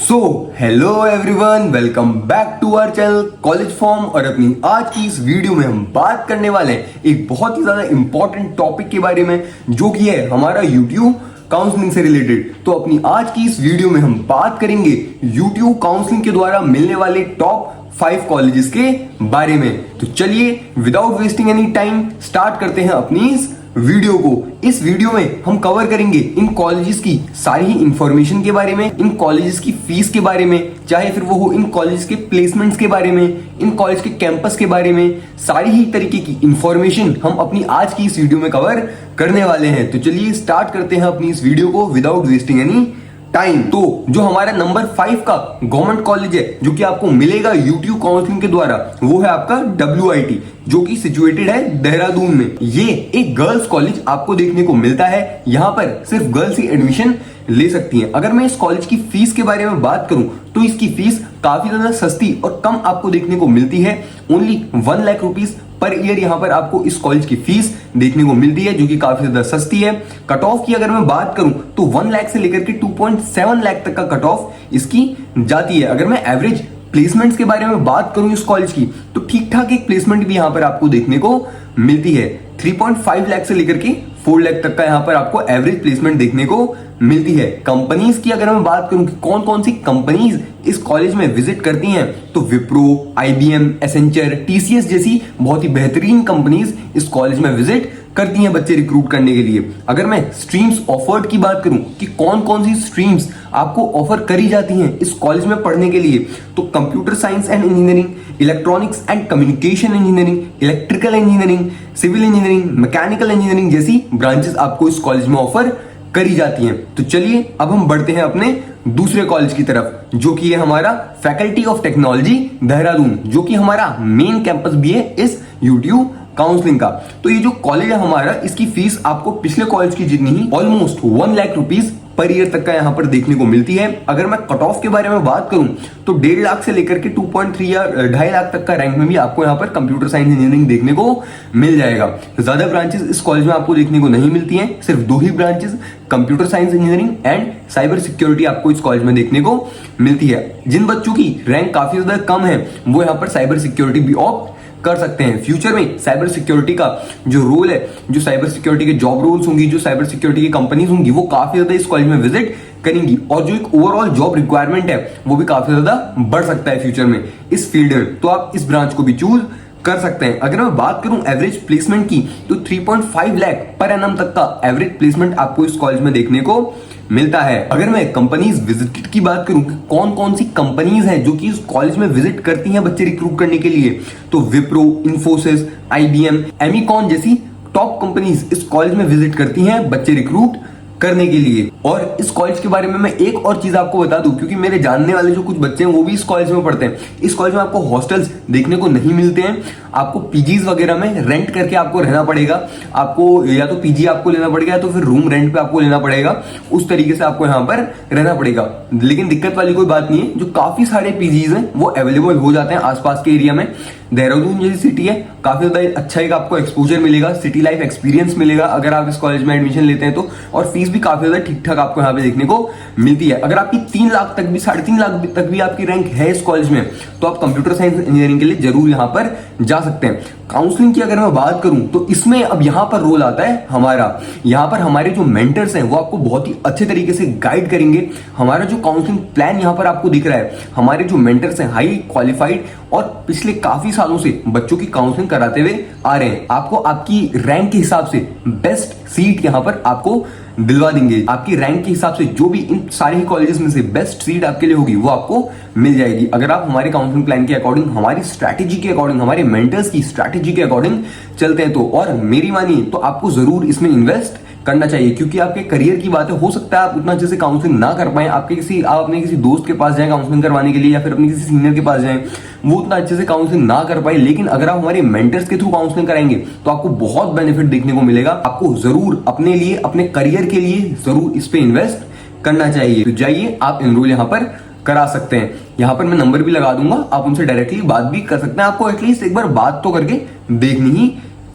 So hello everyone, welcome back to our channel college form. और अपनी आज की इस वीडियो में हम बात करने वाले हैं एक बहुत ही ज्यादा इंपॉर्टेंट टॉपिक के बारे में, जो कि है हमारा यूट्यूब काउंसलिंग से रिलेटेड। तो अपनी आज की इस वीडियो में हम बात करेंगे यूट्यूब काउंसलिंग के द्वारा मिलने वाले टॉप 5 कॉलेजेस के बारे में। तो चलिए without wasting any time start करते हैं अपनी इस वीडियो को। इस वीडियो में हम कवर करेंगे इन कॉलेजेस की सारी ही इंफॉर्मेशन के बारे में, इन कॉलेजेस की फीस के बारे में, चाहे फिर वो हो इन कॉलेज के प्लेसमेंट्स के बारे में, इन कॉलेज के कैंपस के बारे में, सारी ही तरीके की इंफॉर्मेशन हम अपनी आज की इस वीडियो में कवर करने वाले हैं। तो चलिए स्टार्ट करते हैं अपनी इस वीडियो को विदाउट वेस्टिंग एनी टाइम। तो जो हमारा नंबर 5 का गवर्नमेंट कॉलेज है जो कि आपको मिलेगा यूट्यूब काउंसलिंग के द्वारा, वो है आपका WIT, जो कि सिचुएटेड है देहरादून में। ये एक गर्ल्स कॉलेज आपको देखने को मिलता है। यहाँ पर सिर्फ गर्ल्स ही एडमिशन ले सकती हैं। अगर मैं इस कॉलेज की फीस के बारे में बात करूं तो इसकी फीस काफी ज्यादा सस्ती और कम आपको देखने को मिलती है। Only 1 lakh rupees per year यहाँ पर आपको इस कॉलेज की फीस देखने को मिलती है, जो कि काफी ज्यादा सस्ती है। कट ऑफ की अगर मैं बात करूं तो 1 लाख से लेकर के 2.7 लाख तक का कट ऑफ इसकी जाती है। अगर मैं एवरेज प्लेसमेंट्स के बारे में बात करूं इस कॉलेज की, तो ठीक ठाक एक प्लेसमेंट भी यहाँ पर आपको देखने को मिलती है। 3.5 लाख से लेकर के 4 लाख तक का यहाँ पर आपको एवरेज प्लेसमेंट देखने को मिलती है। कंपनीज की अगर मैं बात करूं कि कौन कौन सी कंपनीज इस कॉलेज में विजिट करती हैं, तो विप्रो, IBM, एसेंचर, TCS जैसी बहुत ही बेहतरीन कंपनीज इस कॉलेज में विजिट करती हैं बच्चे रिक्रूट करने के लिए। अगर मैं स्ट्रीम्स ऑफर्ड की बात करूं कि कौन कौन सी स्ट्रीम्स आपको ऑफर करी जाती हैं इस कॉलेज में पढ़ने के लिए, तो computer science and engineering, electronics and communication engineering, electrical engineering, civil engineering, mechanical engineering जैसी ब्रांचेस आपको इस कॉलेज में ऑफर करी जाती हैं। तो चलिए अब हम बढ़ते हैं अपने दूसरे कॉलेज की तरफ, जो कि है हमारा फैकल्टी ऑफ टेक्नोलॉजी देहरादून, जो कि हमारा मेन कैंपस भी है इस यूट्यूब काउंसलिंग का। तो ये जो कॉलेज है हमारा, इसकी फीस आपको पिछले कॉलेज की जितनी ही almost 1 lakh rupees per year तक का यहाँ पर देखने को मिलती है। अगर मैं कट ऑफ के बारे में बात करूं तो 1.5 लाख से लेकर के 2.3 या 2.5 लाख तक का रैंक में भी आपको यहाँ पर कंप्यूटर साइंस इंजीनियरिंग देखने को मिल जाएगा। ज्यादा ब्रांचेस इस कॉलेज में आपको देखने को नहीं मिलती हैं, सिर्फ 2 ही branches, computer science engineering and cyber security आपको इस कॉलेज में देखने को मिलती है। जिन बच्चों की रैंक काफी ज्यादा कम है वो यहाँ पर साइबर सिक्योरिटी भी ऑप्ट कर सकते हैं। फ्यूचर में साइबर सिक्योरिटी का जो रोल है, जो साइबर सिक्योरिटी के जॉब रोल्स होंगी, जो साइबर सिक्योरिटी की कंपनीज होंगी, वो काफी ज्यादा इस कॉलेज में विजिट करेंगी। और जो एक ओवरऑल जॉब रिक्वायरमेंट है वो भी काफी ज्यादा बढ़ सकता है फ्यूचर में इस फील्ड में। तो आप इस ब्रांच को भी चूज कर सकते हैं। अगर मैं बात करूं एवरेज प्लेसमेंट की, तो 3.5 लाख पर एनम तक का एवरेज प्लेसमेंट आपको इस कॉलेज में देखने को मिलता है। अगर मैं कंपनीज विजिट की बात करूं कि कौन कौन सी कंपनीज हैं जो कि इस कॉलेज में विजिट करती हैं बच्चे रिक्रूट करने के लिए, तो विप्रो, इन्फोसिस, IBM, एमिकॉन जैसी टॉप कंपनीज इस कॉलेज में विजिट करती हैं बच्चे रिक्रूट करने के लिए। और इस कॉलेज के बारे में मैं एक और चीज आपको बता दूं, क्योंकि मेरे जानने वाले जो कुछ बच्चे हैं वो भी इस कॉलेज में पढ़ते हैं। इस कॉलेज में आपको हॉस्टल्स देखने को नहीं मिलते हैं, आपको पीजीज वगैरह में रेंट करके आपको रहना पड़ेगा। आपको या तो पीजी आपको लेना पड़ेगा या तो फिर रूम रेंट पे आपको लेना पड़ेगा। उस तरीके से आपको यहाँ पर रहना पड़ेगा। लेकिन दिक्कत वाली कोई बात नहीं है, जो काफी सारे पीजीज हैं वो अवेलेबल हो जाते हैं आसपास के एरिया में। देहरादून जैसी सिटी है, काफी ज्यादा अच्छा एक आपको एक्सपोजर मिलेगा, सिटी लाइफ एक्सपीरियंस मिलेगा अगर आप इस कॉलेज में एडमिशन लेते हैं तो। और फीस भी काफी ज्यादा ठीक ठाक आपको यहाँ पे देखने को मिलती है। अगर आपकी 3 लाख तक भी, 3.5 लाख तक भी आपकी रैंक है इस कॉलेज में, तो आप कंप्यूटर साइंस इंजीनियरिंग के लिए जरूर यहाँ पर जा सकते हैं। काउंसलिंग की अगर मैं बात करूं तो इसमें अब यहाँ पर रोल आता है हमारा। यहाँ पर हमारे जो मेंटर्स हैं वो आपको बहुत ही अच्छे तरीके से गाइड करेंगे। हमारा जो काउंसलिंग प्लान यहाँ पर आपको दिख रहा है, हमारे जो मेंटर्स हैं हाई क्वालिफाइड और पिछले काफी सालों से बच्चों की काउंसलिंग कराते हुए आ रहे हैं। आपको आपकी रैंक के हिसाब से बेस्ट सीट यहाँ पर आपको दिलवा देंगे। आपकी रैंक के हिसाब से जो भी इन सारे ही कॉलेजेस में से बेस्ट सीट आपके लिए होगी वो आपको मिल जाएगी, अगर आप हमारे काउंसलिंग प्लान के अकॉर्डिंग, हमारी स्ट्रैटेजी के अकॉर्डिंग, हमारे मेंटर्स की स्ट्रैटेजी के अकॉर्डिंग चलते हैं तो। और मेरी मानिए तो आपको जरूर इसमें इन्वेस्ट करना चाहिए, क्योंकि आपके करियर की बात है। हो सकता है आप उतना अच्छे से काउंसलिंग ना कर पाए, आप अपने किसी दोस्त के पास जाएं काउंसलिंग करवाने के लिए, या फिर अपने किसी सीनियर के पास जाएं, वो उतना अच्छे से काउंसलिंग ना कर पाए। लेकिन अगर आप हमारे मेंटर्स के थ्रू काउंसलिंग कराएंगे तो आपको बहुत बेनिफिट देखने को मिलेगा। आपको जरूर अपने लिए, अपने करियर के लिए जरूर इस पे इन्वेस्ट करना चाहिए। तो जाइए आप एनरोल यहाँ पर करा सकते हैं। यहाँ पर मैं नंबर भी लगा दूंगा, आप उनसे डायरेक्टली बात भी कर सकते हैं। आपको एटलीस्ट एक बार बात तो करके देखनी ही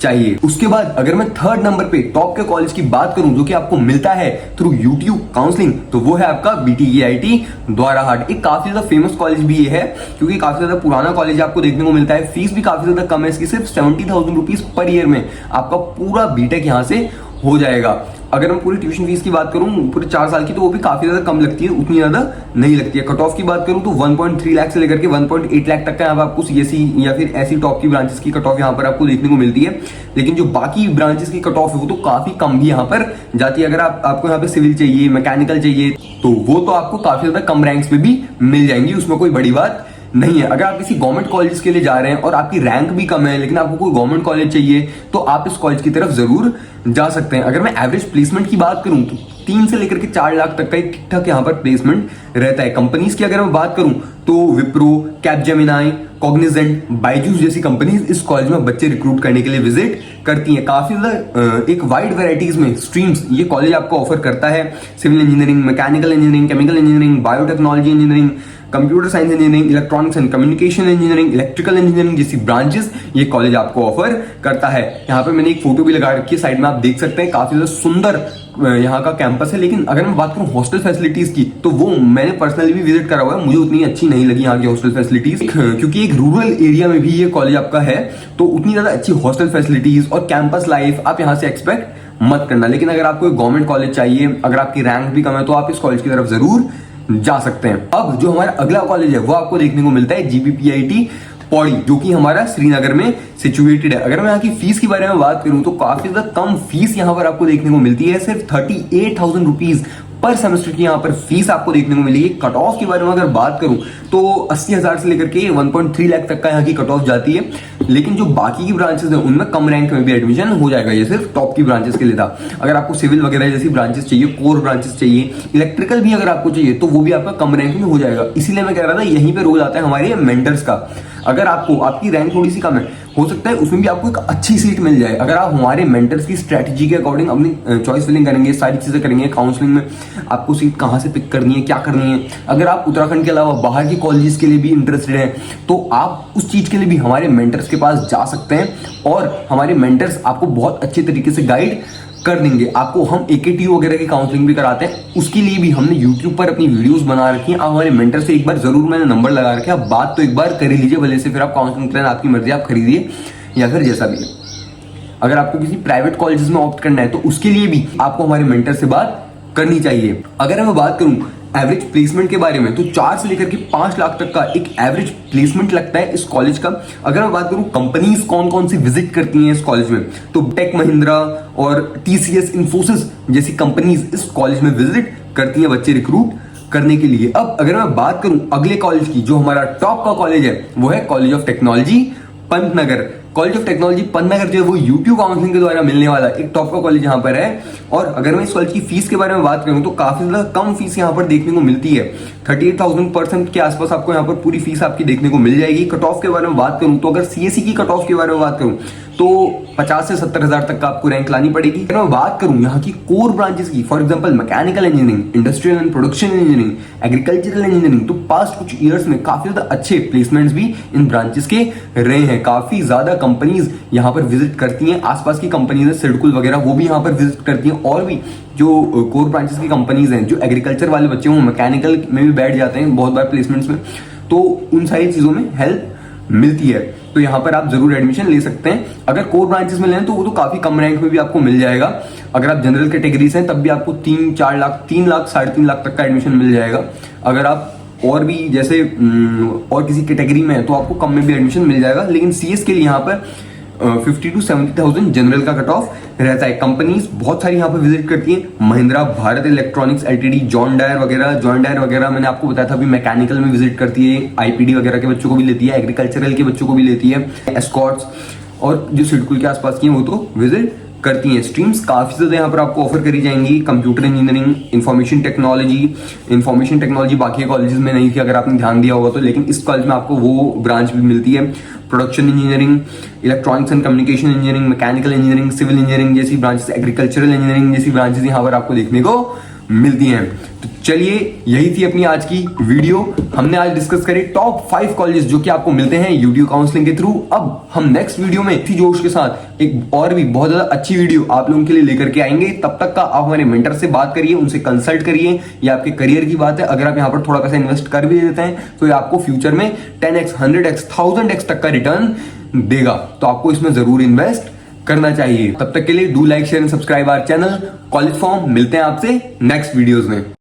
चाहिए। उसके बाद अगर मैं थर्ड नंबर पे टॉप के कॉलेज की बात करूं जो कि आपको मिलता है थ्रू यूट्यूब काउंसलिंग, तो वो है आपका BTKIT द्वाराहाट। एक काफी ज्यादा फेमस कॉलेज भी ये है क्योंकि काफी ज्यादा पुराना कॉलेज आपको देखने को मिलता है। फीस भी काफी ज्यादा कम है इसकी, सिर्फ 70,000 रुपीज पर ईयर में आपका पूरा बीटेक यहाँ से हो जाएगा। अगर मैं पूरी ट्यूशन फीस की बात करूं पूरे 4 साल की, तो वो भी काफी ज्यादा कम लगती है, उतनी ज्यादा नहीं लगती है। कट ऑफ की बात करूं तो 1.3 लाख से लेकर के 1.8 लाख तक का यहाँ पर आपको CSE या फिर ऐसी टॉप की ब्रांचेस की कट ऑफ यहाँ पर आपको देखने को मिलती है। लेकिन जो बाकी ब्रांचेस की कट ऑफ है वो तो काफी कम भी यहाँ पर जाती है। अगर आपको यहाँ पे सिविल चाहिए, मैकेनिकल चाहिए, तो वो तो आपको काफी ज्यादा कम रैंक्स में भी मिल जाएंगी, उसमें कोई बड़ी बात नहीं है। अगर आप किसी गवर्नमेंट कॉलेज के लिए जा रहे हैं और आपकी रैंक भी कम है लेकिन आपको कोई गवर्नमेंट कॉलेज चाहिए, तो आप इस कॉलेज की तरफ जरूर जा सकते हैं। अगर मैं एवरेज प्लेसमेंट की बात करूं तो 3 से लेकर के 4 लाख तक का एक ठीक ठाक यहाँ पर प्लेसमेंट रहता है। कंपनीज की अगर मैं बात करूं तो विप्रो, कैपजेमिनाई, कॉग्निजेंट, बायजूस जैसी कंपनीज इस कॉलेज में बच्चे रिक्रूट करने के लिए विजिट करती हैं। काफी ज्यादा एक वाइड वैरायटीज में स्ट्रीम्स ये कॉलेज आपको ऑफर करता है। Civil engineering, mechanical engineering, chemical engineering, biotechnology engineering, computer science engineering, electronics and communication engineering, electrical engineering जैसी ब्रांचेस ये कॉलेज आपको ऑफर करता है। यहाँ पे मैंने एक फोटो भी लगा रखी है साइड में, आप देख सकते हैं काफी ज्यादा सुंदर यहाँ का कैंपस है। लेकिन अगर मैं बात करूँ हॉस्टल फैसिलिटीज की, तो वो मैंने पर्सनली भी विजिट करा हुआ है, मुझे उतनी अच्छी नहीं लगी यहाँ की हॉस्टल फैसिलिटीज, क्योंकि एक रूरल एरिया में भी ये कॉलेज आपका है, तो उतनी ज्यादा अच्छी हॉस्टल फैसिलिटीज और कैंपस लाइफ आप यहाँ से एक्सपेक्ट मत करना। लेकिन अगर आपको गवर्नमेंट कॉलेज चाहिए, अगर आपकी रैंक भी कम है, तो आप इस कॉलेज की तरफ जरूर जा सकते हैं। अब जो हमारा अगला कॉलेज है वो आपको देखने को मिलता है GBPIT पौड़ी, जो कि हमारा श्रीनगर में सिचुएटेड है। अगर मैं यहाँ की फीस के बारे में बात करूं तो काफी ज्यादा कम फीस यहाँ पर आपको देखने को मिलती है, सिर्फ 38,000 रुपीज पर सेमेस्टर की यहाँ पर फीस आपको देखने को मिलेगी। कट ऑफ के बारे में अगर बात करूं तो 80,000 से लेकर के 1.3 लाख तक का यहाँ की कट ऑफ जाती है। लेकिन जो बाकी की ब्रांचेस है उनमें कम रैंक में भी एडमिशन हो जाएगा, ये सिर्फ टॉप की ब्रांचेस के लिए था। अगर आपको सिविल वगैरह जैसी ब्रांचेस चाहिए, कोर ब्रांचेस चाहिए, इलेक्ट्रिकल भी अगर आपको चाहिए, तो वो भी आपका कम रैंक में हो जाएगा। इसीलिए मैं कह रहा था यहीं पे रोल आता है हमारे मेंटर्स का। अगर आपको आपकी रैंक थोड़ी सी कम है, हो सकता है उसमें भी आपको एक अच्छी सीट मिल जाए। अगर आप हमारे मेंटर्स की स्ट्रेटजी के अकॉर्डिंग अपनी चॉइस फिलिंग करेंगे, सारी चीजें करेंगे, काउंसलिंग में आपको सीट कहाँ से पिक करनी है, क्या करनी है, अगर आप उत्तराखंड के अलावा बाहर के कॉलेजेस के लिए भी इंटरेस्टेड हैं, तो आप उस चीज के लिए भी हमारे मेंटर्स के पास जा सकते हैं और हमारे मेंटर्स आपको बहुत अच्छे तरीके से गाइड कर देंगे। आपको हम AKTU वगैरह की काउंसलिंग भी कराते हैं, उसके लिए भी हमने YouTube पर अपनी वीडियोस बना रखी हैं। आप हमारे मेंटर से एक बार जरूर, मैंने नंबर लगा रखे, आप बात तो एक बार कर ही लीजिए, भले से फिर आप काउंसलिंग प्लान आपकी मर्जी, आप खरीदिए या फिर जैसा भी है। अगर आपको किसी प्राइवेट कॉलेजेस में ऑप्ट करना है तो उसके लिए भी आपको हमारे मेंटर से बात करनी चाहिए। अगर मैं बात करूं एवरेज प्लेसमेंट के बारे में, तो 4 से लेकर के 5 लाख तक का एक एवरेज प्लेसमेंट लगता है इस कॉलेज का। अगर मैं बात करूं कंपनीज कौन कौन सी विजिट करती हैं इस कॉलेज में, तो टेक महिंद्रा और TCS, इन्फोसिस जैसी कंपनीज इस कॉलेज में विजिट करती हैं बच्चे रिक्रूट करने के लिए। अब अगर मैं बात करूं अगले कॉलेज की, जो हमारा टॉप का कॉलेज है, वो है college of technology Pantnagar. College of technology Pantnagar जो है वो यूट्यूब काउंसलिंग के द्वारा मिलने वाला एक टॉप का कॉलेज यहाँ पर है। और अगर मैं इस कॉलेज की फीस के बारे में बात करूं तो काफी ज्यादा कम फीस यहाँ पर देखने को मिलती है। 38,000% के आसपास आपको यहाँ पर पूरी फीस आपकी देखने को मिल जाएगी। कट ऑफ के बारे में बात करूं तो अगर CSE की कट ऑफ के बारे में बात करूं तो 50 से 70,000 तक का आपको रैंक लानी पड़ेगी। अगर मैं बात करूं यहाँ की कोर ब्रांचेस की, for example mechanical engineering, industrial and production engineering, agricultural engineering, तो पास्ट कुछ ईयर्स में काफी ज्यादा अच्छे प्लेसमेंट्स भी इन ब्रांचेस के रहे हैं। काफी ज्यादा कंपनीज यहाँ पर विजिट करती हैं, आसपास की कंपनीज है सिडकुल वगैरह, वो भी यहाँ पर विजिट करती हैं। और भी जो कोर ब्रांचेस की कंपनीज हैं, जो एग्रीकल्चर वाले बच्चे हैं, मैकेनिकल में भी बैठ जाते हैं बहुत बार प्लेसमेंट्स में, तो उन सारी चीजों में हेल्प मिलती है। तो यहाँ पर आप जरूर एडमिशन ले सकते हैं। अगर कोर ब्रांचेस में लें तो वो तो काफी कम रैंक में भी आपको मिल जाएगा। अगर आप जनरल कैटेगरी से हैं तब भी आपको 3-4 लाख, 3 लाख, 3.5 लाख तक का एडमिशन मिल जाएगा। अगर आप और भी जैसे और किसी कैटेगरी में है तो आपको कम में भी एडमिशन मिल जाएगा। लेकिन CS के लिए यहाँ पर 50 to 70,000 जनरल का कट ऑफ रहता है। कंपनीज बहुत सारी यहाँ पर विजिट करती हैं, Mahindra, Bharat electronics LTD, John Deere वगैरह मैंने आपको बताया था अभी, मैकेनिकल में विजिट करती है, IPD वगैरह के बच्चों को भी लेती है, एग्रीकल्चरल के बच्चों को भी लेती है, एस्कॉर्ट्स और जो सिडकुल के आसपास की हैं वो तो विजिट करती हैं। स्ट्रीम्स काफी ज्यादा यहाँ पर आपको ऑफर करी जाएंगी, कंप्यूटर इंजीनियरिंग, इंफॉर्मेशन टेक्नोलॉजी बाकी कॉलेजेस में नहीं थी अगर आपने ध्यान दिया होगा तो, लेकिन इस कॉलेज में आपको वो ब्रांच भी मिलती है। Production engineering, electronics and communication engineering, mechanical engineering, civil engineering जैसी ब्रांचेस, एग्रीकल्चरल इंजीनियरिंग जैसी ब्रांचेस यहाँ पर आपको देखने को मिलती हैं। तो चलिए, यही थी अपनी आज की वीडियो। हमने आज डिस्कस करे टॉप 5 कॉलेजेस जो कि आपको मिलते हैं यूट्यूब काउंसलिंग के थ्रू। अब हम नेक्स्ट वीडियो में इसी जोश के साथ एक और भी बहुत ज्यादा अच्छी वीडियो आप लोगों के लिए लेकर के आएंगे। तब तक का आप हमारे मेंटर से बात करिए, उनसे कंसल्ट करिए। ये आपके करियर की बात है। अगर आप यहाँ पर थोड़ा पैसा इन्वेस्ट कर भी देते हैं तो ये आपको फ्यूचर में 10x, 100x, 1000x तक का रिटर्न देगा। तो आपको इसमें जरूर इन्वेस्ट करना चाहिए। तब तक के लिए do like, share and subscribe our channel college form. मिलते हैं आपसे नेक्स्ट वीडियोस में।